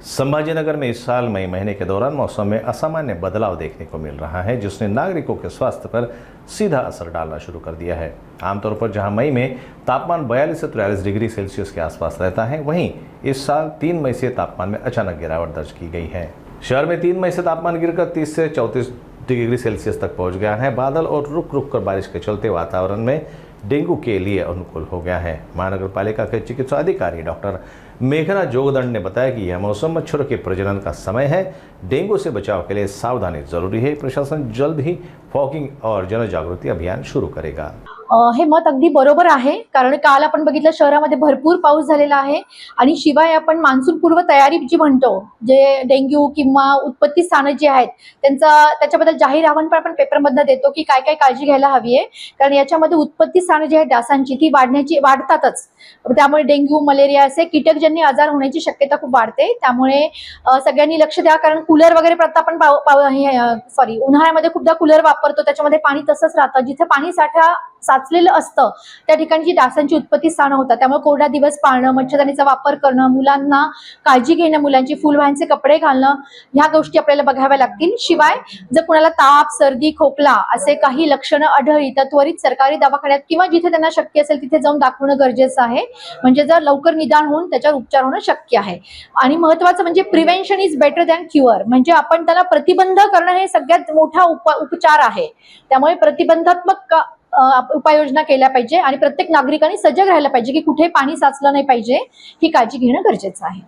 संभाजीनगर में इस साल मई महीने के दौरान मौसम में असामान्य बदलाव देखने को मिल रहा है, जिसने नागरिकों के स्वास्थ्य पर सीधा असर डालना शुरू कर दिया है। आमतौर पर जहां मई में तापमान 42 से 43 डिग्री सेल्सियस के आसपास रहता है, वहीं इस साल 3 मई से तापमान में अचानक गिरावट दर्ज की गई है। शहर में 3 मई से तापमान गिरकर 30 से 34 डिग्री सेल्सियस तक पहुंच गया है। बादल और रुक रुक कर बारिश के चलते वातावरण में डेंगू के लिए अनुकूल हो गया है। महानगर पालिका के चिकित्सा अधिकारी डॉक्टर मेघना जोगदंड ने बताया कि यह मौसम मच्छरों के प्रजनन का समय है। डेंगू से बचाव के लिए सावधानी जरूरी है। प्रशासन जल्द ही फॉगिंग और जनजागृती अभियान शुरू करेगा। हे मत अगदी बरोबर आहे, कारण काल आपण बघितलं शहरामध्ये भरपूर पाऊस झालेला आहे आणि शिवाय आपण मान्सून पूर्व तयारी जी म्हणतो, जे डेंग्यू किंवा उत्पत्ती स्थानं जी आहेत त्याच्याबद्दल जाहीर आव्हान पण आपण पेपरमधनं देतो की काय काय काळजी घ्यायला हवी आहे, कारण याच्यामध्ये उत्पत्ती स्थानं जी आहेत डासांची ती वाढतातच। त्यामुळे डेंग्यू मलेरिया असे कीटकजन्य आजार होण्याची शक्यता खूप वाढते। त्यामुळे सगळ्यांनी लक्ष द्या, कारण कूलर वगैरे प्रथा आपण उन्हाळ्यामध्ये खूपदा कूलर वापरतो, त्याच्यामध्ये पाणी तसंच राहतं। जिथे पाणी साठा साचलेलं असतं त्या ठिकाणी जी डासांची उत्पत्ती स्थानं होतात। त्यामुळे कोरडा दिवस पाळणं, मच्छरदाणीचा वापर करणं, मुलांना काळजी घेणं, मुलांची फुलवाहनचे कपडे घालणं, ह्या गोष्टी आपल्याला बघाव्या लागतील। शिवाय जर कुणाला ताप, सर्दी, खोकला असे काही लक्षणं आढळली तर त्वरित सरकारी दवाखान्यात किंवा जिथे त्यांना शक्य असेल तिथे जाऊन दाखवणं गरजेचं आहे, म्हणजे जर लवकर निदान होऊन त्याच्यावर उपचार होणं शक्य आहे। आणि महत्त्वाचं म्हणजे prevention is better than cure, म्हणजे आपण त्याला प्रतिबंध करणं हे सगळ्यात मोठा उपचार आहे। त्यामुळे प्रतिबंधात्मक उपाययोजना केल्या पाहिजे आणि प्रत्येक नागरिकांनी सजग राहायला पाहिजे की कुठे पाणी साचलं नाही पाहिजे, ही काळजी घेणं गरजेचं आहे।